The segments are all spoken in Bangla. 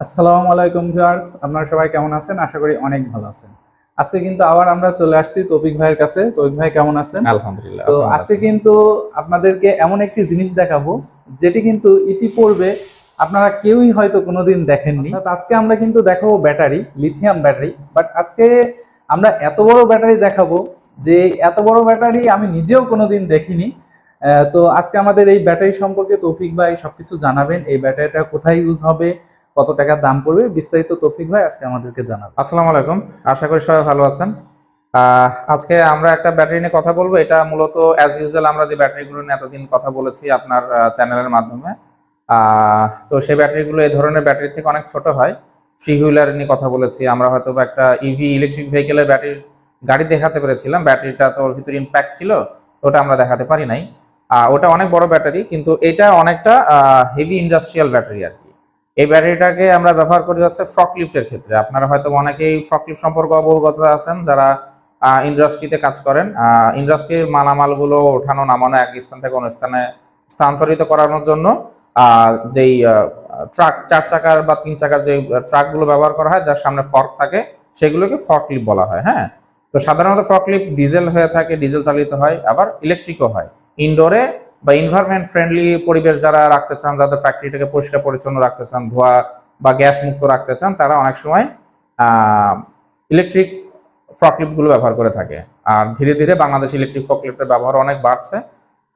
আসসালামু আলাইকুম ভিউয়ার্স, আপনারা সবাই কেমন আছেন? আশা করি অনেক ভালো আছেন। আজকে কিন্তু আবার আমরা চলে আসছি তৌফিক ভাইয়ের কাছে। তৌফিক ভাই কেমন আছেন? আলহামদুলিল্লাহ। তো আপনি ভালো আজকে আছেন? কিন্তু আপনাদেরকে এমন একটি জিনিস দেখাবো যেটি কিন্তু ইতিপূর্বে আপনারা কেউই হয়তো কোনোদিন দেখেননি। অর্থাৎ আজকে আমরা কিন্তু দেখাবো ব্যাটারি, লিথিয়াম ব্যাটারি। বাট আজকে আমরা এত বড় ব্যাটারি দেখাবো যে এত বড় ব্যাটারি আমি নিজেও কোনোদিন দেখিনি। তো আজকে আমাদের এই ব্যাটারি সম্পর্কে তৌফিক ভাই সবকিছু জানাবেন। এই ব্যাটারিটা কোথায় ইউজ হবে, কত টাকা দাম পড়বে, বিস্তারিত তৌফিক ভাই আজকে আমাদেরকে জানাবেন। আসসালামু আলাইকুম। আশা করি সবাই ভালো আছেন। আজকে আমরা একটা ব্যাটারি নিয়ে কথা বলবো। এটা মূলত অ্যাজ ইউজুয়াল আমরা যে ব্যাটারিগুলো নিয়ে এতদিন কথা বলেছি আপনার চ্যানেলের মাধ্যমে। তো সেই ব্যাটারিগুলো এই ধরনের ব্যাটারি থেকে অনেক ছোট হয়। থ্রি হুইলার নিয়ে কথা বলেছি আমরা, হয়তো বা একটা ইভি ইলেকট্রিক ভেহিকেলের গাড়ি দেখাতে পেরেছিলাম। ব্যাটারিটা তো ওর ভিতরে ইম্প্যাক্ট ছিল, তো ওটা আমরা দেখাতে পারি নাই। ওটা অনেক বড় ব্যাটারি, কিন্তু এটা অনেকটা হেভি ইন্ডাস্ট্রিয়াল ব্যাটারি আর কি। এই ব্যাটারিটাকে আমরা ব্যবহার করি হচ্ছে ফর্কলিফটের ক্ষেত্রে। আপনারা হয়তো অনেকেই ফর্কলিফট সম্পর্কে অবগত আছেন যারা ইন্ডাস্ট্রিতে কাজ করেন। ইন্ডাস্ট্রির মালামালগুলো ওঠানো নামানো এক স্থান থেকে অন্য স্থানে স্থানান্তরিত করানোর জন্য যেই ট্রাক, 4 চাকার বা 3 চাকার যে ট্রাকগুলো ব্যবহার করা হয়, যার সামনে ফর্ক থাকে, সেগুলোকে ফর্কলিফট বলা হয়। হ্যাঁ, তো সাধারণত ফর্কলিফট ডিজেল হয়ে থাকে, ডিজেল চালিত হয়, আবার ইলেকট্রিকও হয়। ইনডোরে বা এনভায়রনমেন্ট ফ্রেন্ডলি পরিবেশ যারা রাখতে চান, যাদের ফ্যাক্টরিটাকে পরিষ্কার পরিচ্ছন্ন রাখতে চান, ধোয়া বা গ্যাস মুক্ত রাখতে চান, তারা অনেক সময় ইলেকট্রিক ফর্কলিফটগুলো ব্যবহার করে থাকে। আর ধীরে ধীরে বাংলাদেশ ইলেকট্রিক ফর্কলিফটের ব্যবহার অনেক বাড়ছে।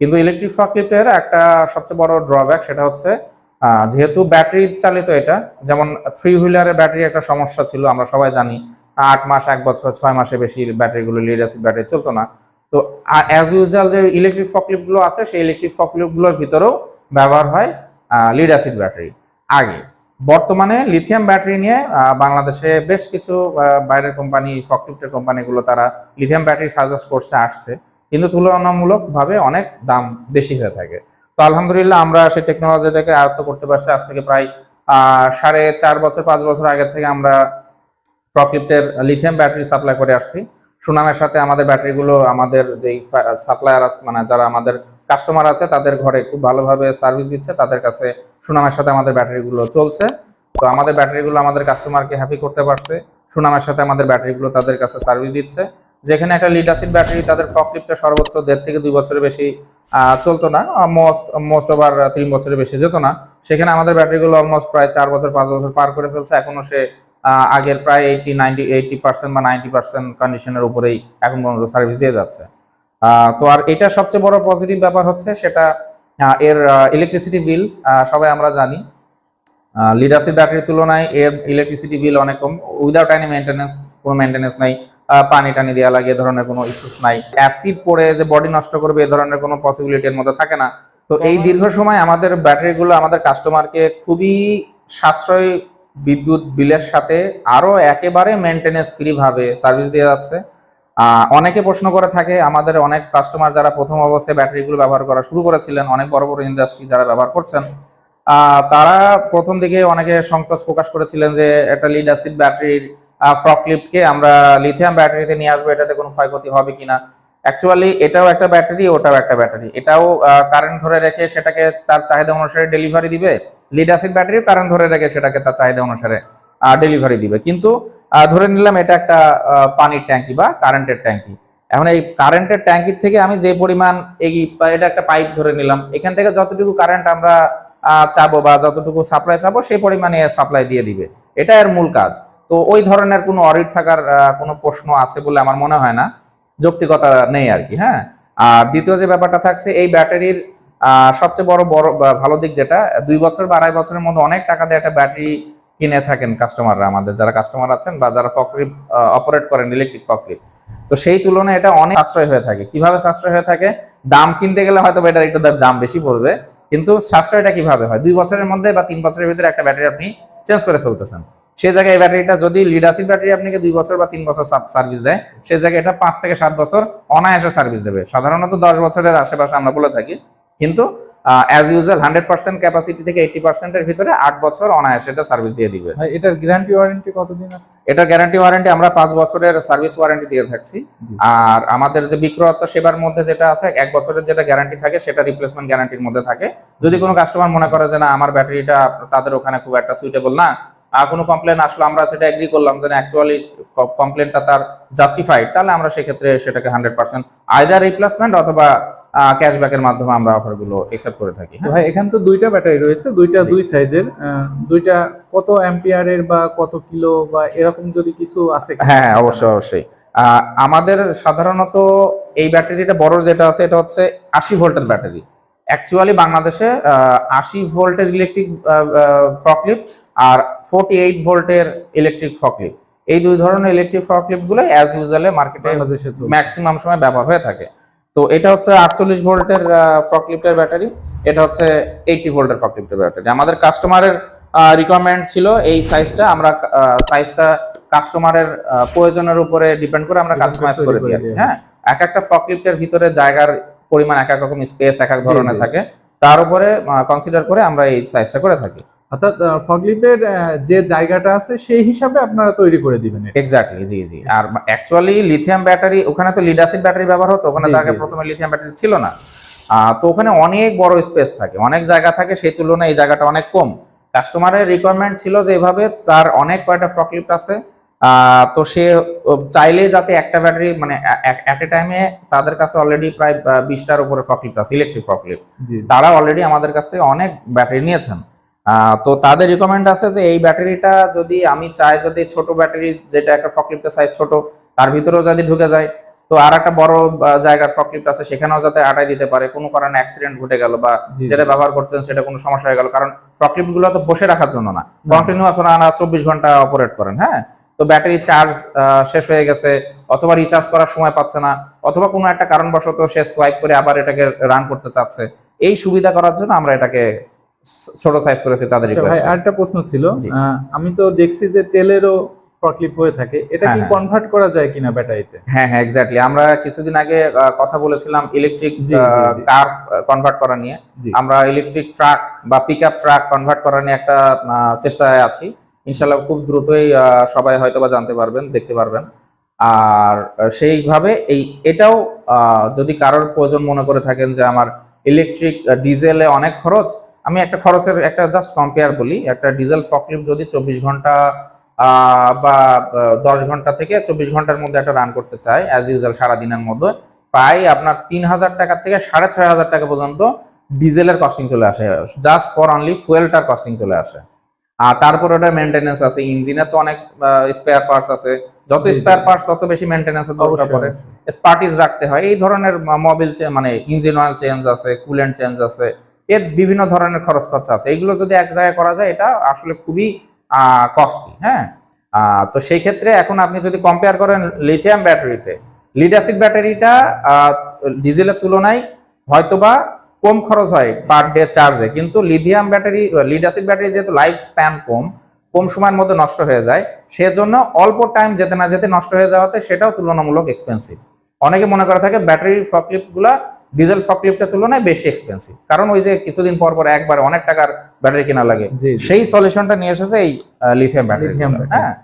কিন্তু ইলেকট্রিক ফর্কলিফটের একটা সবচেয়ে বড় ড্রব্যাক, সেটা হচ্ছে যেহেতু ব্যাটারি চালিত, এটা যেমন থ্রি হুইলারের ব্যাটারি একটা সমস্যা ছিল, আমরা সবাই জানি। 8 মাস, 1 বছর, 6 মাসে বেশি ব্যাটারিগুলো, লিড অ্যাসিড ব্যাটারি চলতো না। তো অ্যাজ ইউজুয়াল যে ইলেকট্রিক ফর্কলিফট গুলো আছে, সেই ইলেকট্রিক ফর্কলিফট গুলোর ভিতরেও ব্যবহার হয় লিড অ্যাসিড ব্যাটারি আগে। বর্তমানে লিথিয়াম ব্যাটারি নিয়ে বাংলাদেশে বেশ কিছু বাইরের কোম্পানি, ফর্কলিফটের কোম্পানিগুলো, তারা লিথিয়াম ব্যাটারি সাজেস্ট করছে, আসছে, কিন্তু তুলনামূলকভাবে অনেক দাম বেশি হয়ে থাকে। তো আলহামদুলিল্লাহ আমরা সেই টেকনোলজিটাকে আয়ত্ত করতে পারছি। আজ থেকে প্রায় 4.5 বছর 5 বছর আগের থেকে আমরা ফর্কলিফটের লিথিয়াম ব্যাটারি সাপ্লাই করে আসছি সুনামের সাথে। আমাদের ব্যাটারিগুলো আমাদের যেই সাপ্লায়ার আছে, মানে যারা আমাদের কাস্টমার আছে, তাদের ঘরে খুব ভালোভাবে সার্ভিস দিচ্ছে, তাদের কাছে সুনামের সাথে আমাদের ব্যাটারিগুলো চলছে। তো আমাদের ব্যাটারিগুলো আমাদের কাস্টমারকে হ্যাপি করতে পারছে, সুনামের সাথে আমাদের ব্যাটারিগুলো তাদের কাছে সার্ভিস দিচ্ছে। যেখানে একটা লিড অ্যাসিড ব্যাটারি তাদের ফর্কলিফটে সর্বোচ্চ 1.5 থেকে 2 বছরের বেশি চলতো না, মোস্ট ওভার 3 বছরের বেশি যেত না, সেখানে আমাদের ব্যাটারিগুলো অলমোস্ট প্রায় 4 বছর 5 বছর পার করে ফেলছে। এখনো সে আগের প্রায় 80% বা 90% কন্ডিশনের উপরেই এখন পর্যন্ত সার্ভিস দিয়ে যাচ্ছে। তো আর এটা সবচেয়ে বড় পজিটিভ ব্যাপার হচ্ছে সেটা এর ইলেকট্রিসিটি বিল। সবাই আমরা জানি লিড অ্যাসিড ব্যাটারির তুলনায় এর ইলেকট্রিসিটি বিল অনেক কম, উইদাউট এনি মেনটেন্যান্স। কোনো মেনটেন্যান্স নাই, পানি টানি দেওয়া লাগে, এ ধরনের কোনো ইস্যুস নাই। অ্যাসিড পড়ে যে বডি নষ্ট করবে, এ ধরনের কোনো পসিবিলিটি এর মধ্যে থাকে না। তো এই দীর্ঘ সময় আমাদের ব্যাটারিগুলো আমাদের কাস্টমারকে খুবই সাশ্রয়ী বিদ্যুৎ বিলের সাথে আরো একেবারে মেনটেন্যান্স ফ্রি ভাবে সার্ভিস দিয়ে যাচ্ছে। অনেকে প্রশ্ন করে থাকে, আমাদের অনেক কাস্টমার যারা প্রথম অবস্থায় ব্যাটারিগুলো ব্যবহার করা শুরু করেছিলেন, অনেক বড় বড় ইন্ডাস্ট্রি যারা ব্যবহার করছেন, তারা প্রথম দিকে অনেকে সংকোচ প্রকাশ করেছিলেন যে একটা লিড অ্যাসিড ব্যাটারির ফর্কলিফটকে আমরা লিথিয়াম ব্যাটারিতে নিয়ে আসবো, এটাতে কোনো ক্ষয়ক্ষতি হবে কিনা। অ্যাকচুয়ালি এটাও একটা ব্যাটারি, ওটাও একটা ব্যাটারি। এটাও কারেন্ট ধরে রেখে সেটাকে তার চাহিদা অনুসারে ডেলিভারি দিবে, লিড অ্যাসিড ব্যাটারিও কারেন্ট ধরে রেখে সেটাকে তার চাহিদা অনুসারে ডেলিভারি দিবে। কিন্তু ধরে নিলাম এটা একটা পানির ট্যাঙ্কি বা কারেন্টের ট্যাঙ্কি। এখন এই কারেন্টের ট্যাঙ্কির থেকে আমি যে পরিমাণ, এটা একটা পাইপ ধরে নিলাম, এখান থেকে যতটুকু কারেন্ট আমরা চাবো বা যতটুকু সাপ্লাই চাবো, সেই পরিমাণে সাপ্লাই দিয়ে দিবে। এটা এর মূল কাজ। তো ওই ধরনের কোনো অডিট থাকার কোনো প্রশ্ন আছে বলে আমার মনে হয় না, যৌক্তিকতা নেই আর কি। হ্যাঁ, আর দ্বিতীয় যে ব্যাপারটা থাকছে, এই ব্যাটারির সবচেয়ে বড় বড় ভালো দিক যেটা, 2 বছর বা 2.5 বছরের মধ্যে অনেক টাকা দিয়ে একটা ব্যাটারি কিনে থাকেন কাস্টমাররা, আমাদের যারা কাস্টমার আছেন বা যারা ফর্কলিফট অপারেট করেন, ইলেকট্রিক ফর্কলিফট। তো সেই তুলনায় এটা অনেক সাশ্রয় হয়ে থাকে। কিভাবে সাশ্রয় হয়ে থাকে? দাম কিনতে গেলে হয়তো ব্যাটারি একটু দাম বেশি পড়বে, কিন্তু সাশ্রয়টা কিভাবে হয়? 2 বছরের মধ্যে বা 3 বছরের ভিতরে একটা ব্যাটারি আপনি চেঞ্জ করে ফেলতেছেন। সেই জায়গায় এই ব্যাটারিটা যদি লিড অ্যাসিড ব্যাটারি আপনাকে 2 বছর বা 3 বছর সার্ভিস দেয়, সেই জায়গায় এটা 5 থেকে 7 বছর অনায়াসে সার্ভিস দেবে। সাধারণত 10 বছরের আশেপাশে আমরা বলে থাকি, কিন্তু অ্যাজ ইউজুয়াল 100% ক্যাপাসিটি থেকে 80% এর ভিতরে 8 বছর অনায়াসে এটা সার্ভিস দিয়ে দিবে। ভাই এটার গ্যারান্টি ওয়ারেন্টি কতদিন আছে? এটা গ্যারান্টি ওয়ারেন্টি আমরা 5 বছরের সার্ভিস ওয়ারেন্টি দিয়ে থাকছি। আর আমাদের যে বিক্রয়োত্তর সেবার মধ্যে যেটা আছে, 1 বছরের যেটা গ্যারান্টি থাকে, সেটা রিপ্লেসমেন্ট গ্যারান্টির মধ্যে থাকে। যদি কোনো কাস্টমার মনে করে যে না, আমার ব্যাটারিটা তাদের ওখানে খুব একটা সুইটেবল না, কোনো কমপ্লেন আসলো, আমরা সেটা এগ্রি করলাম যে অ্যাকচুয়ালি কমপ্লেনটা তার জাস্টিফাইড, তাহলে আমরা সেক্ষেত্রে সেটাকে 100% আইদার রিপ্লেসমেন্ট অথবা ক্যাশব্যাকের মাধ্যমে আমরা অফারগুলো একসেপ্ট করে থাকি। তো ভাই এখানে তো দুইটা ব্যাটারি রয়েছে, দুইটা জি। দুই সাইজের, দুইটা কত অ্যাম্পিয়ারের বা কত কিলো বা এরকম যদি কিছু আছে কি? হ্যাঁ, অবশ্যই অবশ্যই। আমাদের সাধারণত এই ব্যাটারিটা বড় যেটা আছে এটা হচ্ছে 80 ভোল্টের ব্যাটারি। অ্যাকচুয়ালি বাংলাদেশে 80 ভোল্টের ইলেকট্রিক ফকলিফট আর 48 ভোল্টের ইলেকট্রিক ফকলিফট, এই দুই ধরনের ইলেকট্রিক ফকলিফট গুলো অ্যাজ ইউজুয়ালি মার্কেটে বাংলাদেশে চলছে। ম্যাক্সিমাম সময় ব্যবহার হয়ে থাকে। তো এটা হচ্ছে 48 ভোল্টের ফকলিফটের ব্যাটারি, এটা হচ্ছে 80 ভোল্টের ফকলিফটের ব্যাটারি। আমাদের কাস্টমারের রিকোয়ারমেন্ট ছিল এই সাইজটা, আমরা সাইজটা কাস্টমারের প্রয়োজনের উপরে ডিপেন্ড করে আমরা কাস্টমাইজ করে দিই আর কি। হ্যাঁ, এক একটা ফকলিফটের ভিতরে জায়গার পরিমাণ এক এক রকম, স্পেস এক এক ধরনের থাকে, তার উপরে কনসিডার করে আমরা এই সাইজটা করে থাকি। অর্থাৎ ফগলিফটের যে জায়গাটা আছে সেই হিসাবে আপনারা তৈরি করে দিবেন এটা। এক্স্যাক্টলি, জি জি। আর অ্যাকচুয়ালি লিথিয়াম ব্যাটারি, ওখানে তো লিড অ্যাসিড ব্যাটারি ব্যবহার হতো, ওখানে জি, তো আগে জি, জি। প্রথমে লিথিয়াম ব্যাটারি ছিল না। তো ওখানে অনেক বড় স্পেস থাকে, অনেক জায়গা থাকে, সেই তুলনায় এই জায়গাটা অনেক কম। কাস্টমারের রিকোয়ারমেন্ট ছিল যে এভাবে তার অনেক কয়টা ফকলিফট আছে, তো সে চাইলে যাতে একটা ব্যাটারি মানে এট এ টাইমে, তাদের কাছে অলরেডি প্রায় 20টার উপরে ফকলিফট আছে, ইলেকট্রিক ফকলিফট। জি, জি। তারা অলরেডি আমাদের কাছ থেকে অনেক ব্যাটারি নিয়েছেন। তো তাদের রিকমেন্ড আছে যে এই ব্যাটারিটা যদি আমি চাই, যদি ছোট ব্যাটারি যেটা একটা ফকলিফটের সাইজ ছোট, তার ভিতরেও যদি ঢুকে যায়, তো আর একটা বড় জায়গার ফকলিফট আছে সেখানেও যাতে আটাই দিতে পারে, কোনো কারণে অ্যাক্সিডেন্ট ঘটে গেল বা জি, যেটা জি। ব্যবহার করছেন সেটা কোনো সমস্যা হয়ে গেল, কারণ ফকলিফট গুলো তো বসে রাখার জন্য না, কন্টিনিউয়াস ওরা 24 ঘন্টা অপারেট করেন। হ্যাঁ, তো ব্যাটারি চার্জ শেষ হয়ে গেছে, অথবা রিচার্জ করার সময় পাচ্ছে না, অথবা কোনো একটা কারণবশত সে সোয়াইপ করে আবার এটাকে রান করতে চাচ্ছে, এই সুবিধা করার জন্য আমরা এটাকে ছোট সাইজ করেছি তাদের আচ্ছা ভাই, রিকোয়েস্টে। আরেকটা প্রশ্ন ছিল। জি। আমি তো দেখছি যে তেলেরও ফগলিফট হয়ে থাকে, এটা হ্যাঁ, কি হ্যাঁ। কনভার্ট করা যায় কিনা ব্যাটারিতে? হ্যাঁ হ্যাঁ, এক্স্যাক্টলি। আমরা কিছুদিন আগে কথা বলেছিলাম ইলেকট্রিক জি, জি, জি। কার কনভার্ট করা নিয়ে। জি। আমরা ইলেকট্রিক ট্রাক বা পিকআপ ট্রাক কনভার্ট করা নিয়ে একটা চেষ্টায় আছি। ইনশাল্লাহ খুব দ্রুতই সবাই হয়তোবা জানতে পারবেন, দেখতে পারবেন। আর সেইভাবে এটাও যদি কারোর প্রয়োজন মনে করে থাকেন যে আমার ইলেকট্রিক ডিজেলে অনেক খরচ, আমি একটা খরচের একটা জাস্ট কম্পেয়ার বলি। একটা ডিজেল ফকলিফট যদি 24 ঘন্টা বা 10 ঘন্টা থেকে 24 ঘন্টার মধ্যে একটা রান করতে চাই অ্যাজ ইউজুয়াল সারাদিনের মধ্যে, প্রায় আপনার 3000 টাকা থেকে 6500 টাকা পর্যন্ত ডিজেলের কস্টিং চলে আসে, জাস্ট ফর অনলি ফুয়েলটার কস্টিং চলে আসে। আর তারপর ওটা মেনটেনেন্স আছে, ইঞ্জিনের তো অনেক স্পেয়ার পার্টস আছে, যত জি, জি। স্পেয়ার পার্টস তত বেশি মেনটেনেন্সের দরকার অবশ্যই, পড়ে, অবশ্যই। স্পার্টিস রাখতে হয়, এই ধরনের মোবিল মানে ইঞ্জিন অয়েল চেঞ্জ আছে, কুলেন্ট চেঞ্জ আছে, এর বিভিন্ন ধরনের খরচ খরচা আছে। এইগুলো যদি এক জায়গায় করা যায় এটা আসলে খুবই কস্টলি। হ্যাঁ, তো সেই ক্ষেত্রে এখন আপনি যদি কম্পেয়ার করেন লিথিয়াম ব্যাটারিতে, লিড অ্যাসিড ব্যাটারিটা ডিজেলের তুলনায় হয়তোবা কম খরচ হয় পার ডে চার্জে, কিন্তু lithium battery, lead acid battery যেহেতু লাইফ স্প্যান কম সময়ের মধ্যে নষ্ট হয়ে যায়, সেজন্য অল্প টাইম যেতে না যেতে নষ্ট হয়ে যাওয়াতে সেটাও তুলনামূলক এক্সপেন্সিভ। অনেকে মনে করে থাকে ব্যাটারি ফকলিফট গুলা ডিজেল ফকলিফটের তুলনায় বেশি এক্সপেন্সিভ, কারণ ওই যে কিছুদিন পর পর একবার অনেক টাকার ব্যাটারি কেনা লাগে। জি, জি। সেই সলিউশনটা নিয়ে এসেছে এই লিথিয়াম ব্যাটারি। Lithium battery. হ্যাঁ,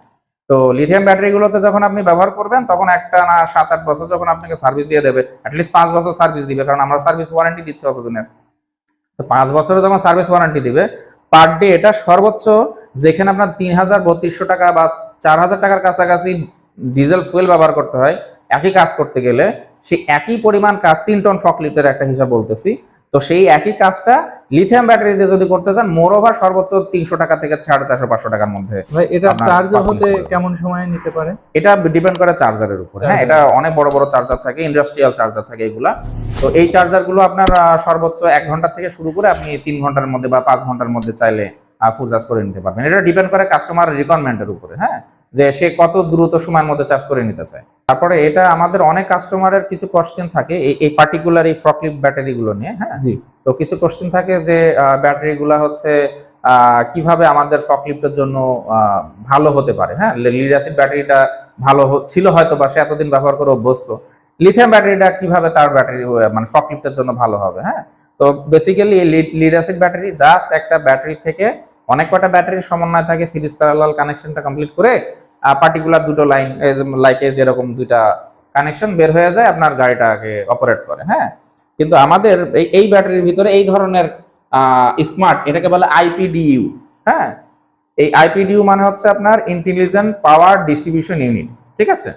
তো লিথিয়াম ব্যাটারি গুলোতে যখন আপনি ব্যবহার করবেন তখন একটা না 7-8 বছর যখন আপনাকে সার্ভিস দিয়ে দেবে, অ্যাটলিস্ট 5 বছর সার্ভিস দিবে, কারণ আমরা সার্ভিস ওয়ারেন্টি দিচ্ছি অতদিনের। তো 5 বছরে যখন সার্ভিস ওয়ারেন্টি দিবে, পার ডে এটা সর্বোচ্চ যেখানে আপনার 3000-3200 টাকা বা 4000 টাকার কাছাকাছি ডিজেল ফুয়েল ব্যবহার করতে হয় একই কাজ করতে গেলে, সেই একই পরিমাণ কাজ 3 টন ফকলিফটের একটা হিসাব বলতেছি, তো সেই একই কাজটা লিথিয়াম ব্যাটারি দিয়ে যদি করতে চান মোর ওভার সর্বোচ্চ 300 টাকা থেকে 450-500 টাকার মধ্যে। ভাই এটা আপনার চার্জ costing হতে চলে যাবে। কেমন সময় নিতে পারে? এটা ডিপেন্ড করে চার্জারের উপর। হ্যাঁ, এটা অনেক বড় বড় চার্জার থাকে, ইন্ডাস্ট্রিয়াল চার্জার থাকে এগুলা। তো এই চার্জার গুলো আপনার সর্বোচ্চ 1 ঘন্টা থেকে শুরু করে আপনি 3 ঘন্টার মধ্যে বা 5 ঘন্টার মধ্যে চাইলে ফুল চার্জ করে নিতে পারবেন। এটা ডিপেন্ড করে কাস্টমার রিকোয়ারমেন্টের উপরে। হ্যাঁ, যে সে কত দ্রুত সময়ের মধ্যে চার্জ করে নিতে চায়। তারপরে এটা আমাদের অনেক কাস্টমারের কিছু কোশ্চেন থাকে এই পার্টিকুলার এই ফকলিফট ব্যাটারি গুলো নিয়ে। হ্যাঁ, জি। তো কিছু কোশ্চেন থাকে যে ব্যাটারি গুলা হচ্ছে কিভাবে আমাদের ফকলিফটের জন্য ভালো হতে পারে। হ্যাঁ, লিড অ্যাসিড ব্যাটারিটা ভালো ছিল হয়তো, বা সে এতদিন ব্যবহার করে অভ্যস্ত, লিথিয়াম ব্যাটারিটা কিভাবে তার ব্যাটারি মানে ফকলিফটের জন্য ভালো হবে। হ্যাঁ, তো basically lead acid battery just একটা ব্যাটারি থেকে অনেক কটা ব্যাটারির সমন্বয় থাকে, সিরিজ প্যারালাল কানেকশনটা কমপ্লিট করে পার্টিকুলার দুটো লাইন লাইক যেরকম দুইটা কানেকশন বের হয়ে যায়, আপনার গাড়িটাকে অপারেট করে। হ্যাঁ, কিন্তু আমাদের এই ব্যাটারির ভিতরে এই ধরনের স্মার্ট, এটাকে বলে আইপিডিইউ। হ্যাঁ, এই আইপিডিইউ মানে হচ্ছে আপনার ইন্টেলিজেন্ট পাওয়ার ডিস্ট্রিবিউশন ইউনিট, ঠিক আছে।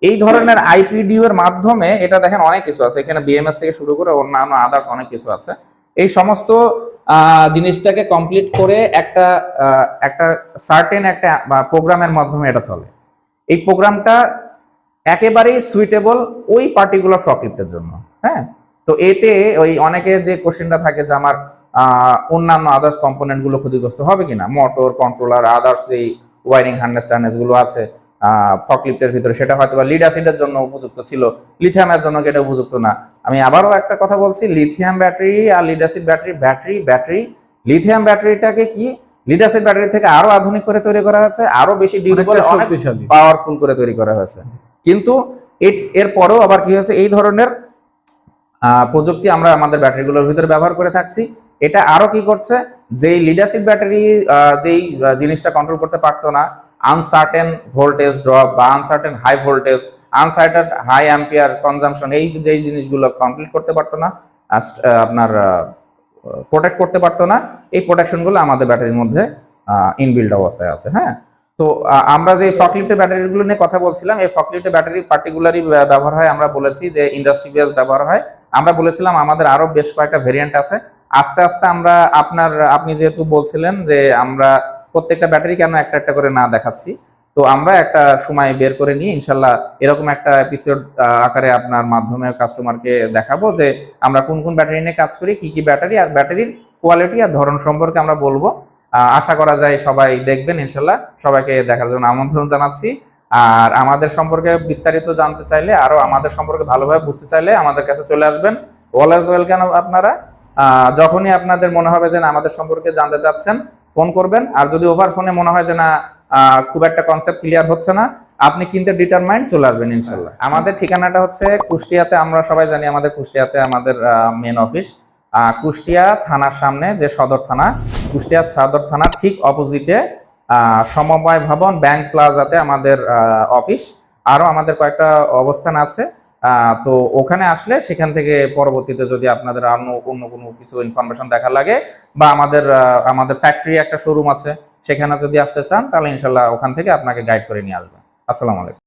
এই ধরনের আইপিডিইউ এর মাধ্যমে এটা দেখেন অনেক কিছু আছে, এখানে বিএমএস থেকে শুরু করে অন্যান্য আদার্স অনেক কিছু আছে। এই সমস্ত জিনিসটাকে কমপ্লিট করে একটা একটা সার্টেন একটা প্রোগ্রামের মাধ্যমে এটা চলে। এই প্রোগ্রামটা একেবারেই সুইটেবল ওই পার্টিকুলার ফকলিফটের জন্য। হ্যাঁ, তো এতে ওই অনেকে যে কোশ্চেনটা থাকে যে আমার অন্যান্য আদার্স কম্পোনেন্ট গুলো ক্ষতিগ্রস্ত হবে কিনা, মোটর, কন্ট্রোলার, আদার্স যেই ওয়ারিং হার্নেস গুলো আছে ফকলিফটের ভিতরে, সেটা হয়তো বা লিড অ্যাসিডের জন্য উপযুক্ত ছিল, লিথিয়ামের জন্য এটা উপযুক্ত না। আমি আবারও একটা কথা বলছি, লিথিয়াম ব্যাটারি আর লিড অ্যাসিড ব্যাটারি লিথিয়াম ব্যাটারিটাকে কি লিড অ্যাসিড ব্যাটারি থেকে আরো আধুনিক করে তৈরি করা হয়েছে, আরো বেশি ডিউরেবল, শক্তিশালী, পাওয়ারফুল করে তৈরি করা হয়েছে। কিন্তু এর পরেও আবার কি হয়েছে, এই ধরনের প্রযুক্তি আমরা আমাদের ব্যাটারিগুলোর ভিতরে ব্যবহার করে থাকছি। এটা আরো কি করছে, যেই লিড অ্যাসিড ব্যাটারি যেই জিনিসটা কন্ট্রোল করতে পারতো না, আনসার্টেন ভোল্টেজ ড্রপ বা uncertain high voltage, uncertain high ampere consumption, এই যেই জিনিসগুলো কমপ্লিট করতে পারতো না, আপনার প্রোটেক্ট করতে পারতো না, এই প্রোটেকশনগুলো আমাদের ব্যাটারির মধ্যে ইনবিল্ড অবস্থায় আছে। হ্যাঁ, তো আমরা যে ফকলিফটের ব্যাটারিগুলো নিয়ে কথা বলছিলাম, এই ফকলিফটের ব্যাটারি পার্টিকুলারই ব্যবহার হয়, আমরা বলেছি যে ইন্ডাস্ট্রি বেস ব্যবহার হয়। আমরা বলেছিলাম আমাদের আরো বেশ কয়েকটা ভেরিয়েন্ট আছে। আস্তে আস্তে আমরা আপনি যেহেতু বলছিলেন যে আমরা প্রত্যেকটা ব্যাটারি কেন একটা একটা করে না দেখাচ্ছি, তো আমরা একটা সময় বের করে নিয়ে ইনশাল্লাহ এরকম একটা এপিসোড আকারে আপনার মাধ্যমে কাস্টমারকে দেখাবো যে আমরা কোন কোন ব্যাটারি নিয়ে কাজ করি, কি কি ব্যাটারি, আর ব্যাটারির কোয়ালিটি আর ধরন সম্পর্কে আমরা বলবো। আশা করা যায় সবাই দেখবেন ইনশাল্লাহ। সবাইকে দেখার জন্য আমন্ত্রণ জানাচ্ছি। আর আমাদের সম্পর্কে বিস্তারিত জানতে চাইলে, আরো আমাদের সম্পর্কে ভালোভাবে বুঝতে চাইলে আমাদের কাছে চলে আসবেন। Always welcome. আপনারা যখনই আপনাদের মনে হবে যে না আমাদের সম্পর্কে জানতে চাচ্ছেন, ফোন করবেন। আর যদি ওভার ফোনে মনে হয় যে না খুব একটা কনসেপ্ট ক্লিয়ার হচ্ছে না, আপনি কিনতে ডিটারমাইন্ড, চলে আসবেন ইনশাল্লাহ। আমাদের ঠিকানাটা হচ্ছে কুষ্টিয়াতে। আমরা সবাই জানি আমাদের কুষ্টিয়াতে আমাদের মেন অফিস। কুষ্টিয়া থানার সামনে যে সদর থানা, কুষ্টিয়া সদর থানার ঠিক অপোজিটে সমবায় ভবন ব্যাংক প্লাজাতে আমাদের অফিস। আরো আমাদের কয়েকটা অবস্থান আছে। তো ওখানে আসলে সেখান থেকে পরবর্তীতে যদি আপনাদের অন্য কোনো কিছু ইনফরমেশন দেখা লাগে, বা আমাদের ফ্যাক্টরি একটা শোরুম আছে, সেখানে যদি আসতে চান, তাহলে ইনশাল্লাহ ওখান থেকে আপনাকে গাইড করে নিয়ে আসবেন। আসসালামু আলাইকুম।